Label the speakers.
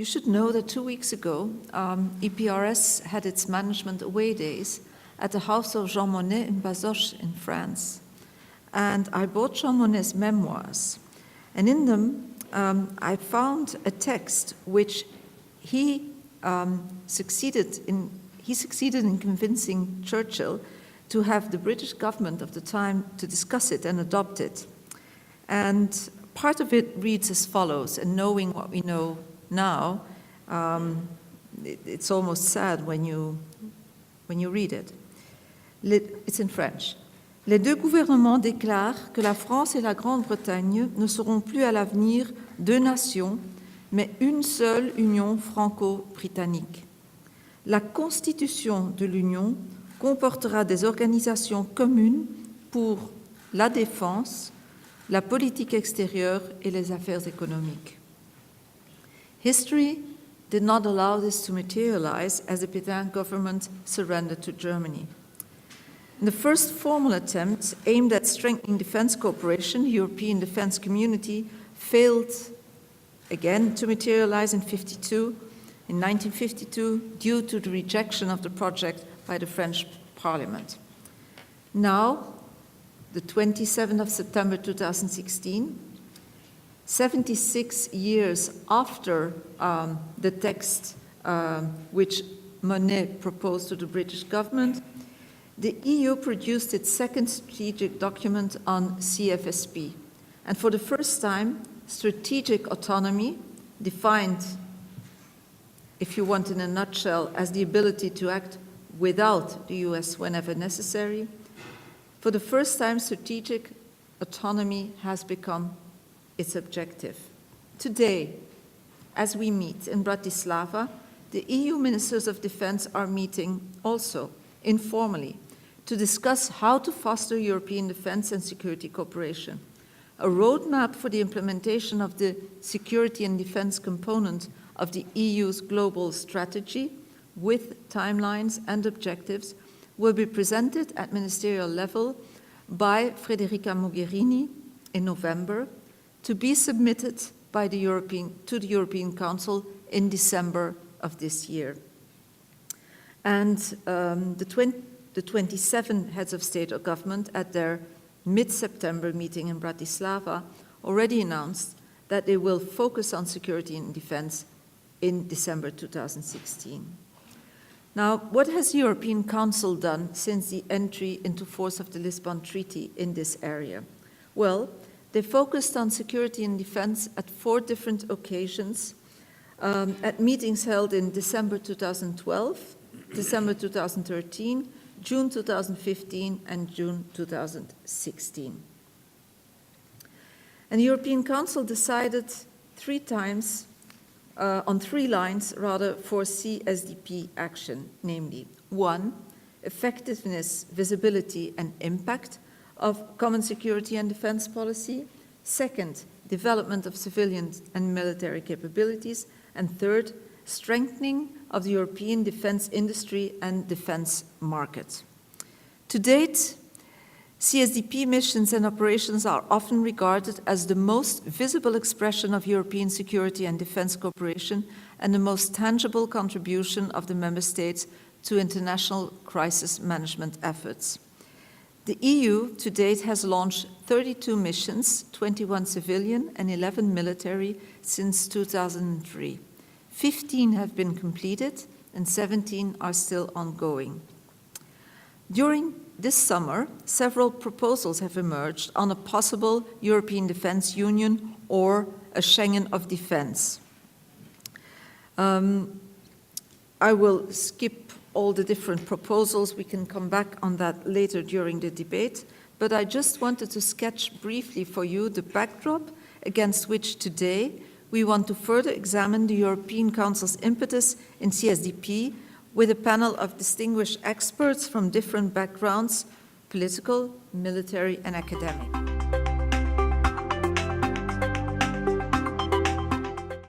Speaker 1: should know that 2 weeks ago, EPRS had its management away days at the house of Jean Monnet in Bazoches in France. And I bought Jean Monnet's memoirs. And in them, I found a text which he succeeded in convincing Churchill to have the British government of the time to discuss it and adopt it. And part of it reads as follows, and knowing what we know now, it's almost sad when you read it. It's in French. Les deux gouvernements déclarent que la France et la Grande-Bretagne ne seront plus à l'avenir deux nations, mais une seule union franco-britannique. La constitution de l'Union comportera des organisations communes pour la défense, la politique extérieure et les affaires économiques. History did not allow this to materialize as the Pétain government surrendered to Germany. In the first formal attempt aimed at strengthening defense cooperation, the European defense community failed again to materialize in 1952 due to the rejection of the project by the French Parliament. Now, the 27th of September 2016, 76 years after the text which Monnet proposed to the British government, the EU produced its second strategic document on CFSP. And for the first time, strategic autonomy, defined, if you want in a nutshell, as the ability to act without the US whenever necessary, for the first time, strategic autonomy has become its objective. Today, as we meet in Bratislava, the EU ministers of defense are meeting also informally to discuss how to foster European defense and security cooperation. A roadmap for the implementation of the security and defense component of the EU's global strategy with timelines and objectives will be presented at ministerial level by Federica Mogherini in November to be submitted to the European Council in December of this year. And the 27 heads of state or government at their mid-September meeting in Bratislava already announced that they will focus on security and defense in December 2016. Now, what has the European Council done since the entry into force of the Lisbon Treaty in this area? Well, they focused on security and defense at 4 different occasions at meetings held in December 2012, December 2013, June 2015, and June 2016. And the European Council decided 3 times on 3 lines for CSDP action, namely 1, effectiveness, visibility, and impact of common security and defense policy; 2nd, development of civilian and military capabilities; and 3rd, strengthening of the European defense industry and defense market. To date, CSDP missions and operations are often regarded as the most visible expression of European security and defense cooperation and the most tangible contribution of the member states to international crisis management efforts. The EU to date has launched 32 missions, 21 civilian and 11 military since 2003. 15 have been completed and 17 are still ongoing. During this summer, several proposals have emerged on a possible European Defence Union or a Schengen of defence. I will skip all the different proposals. We can come back on that later during the debate, but I just wanted to sketch briefly for you the backdrop against which today we want to further examine the European Council's impetus in CSDP with a panel of distinguished experts from different backgrounds, political, military, and academic.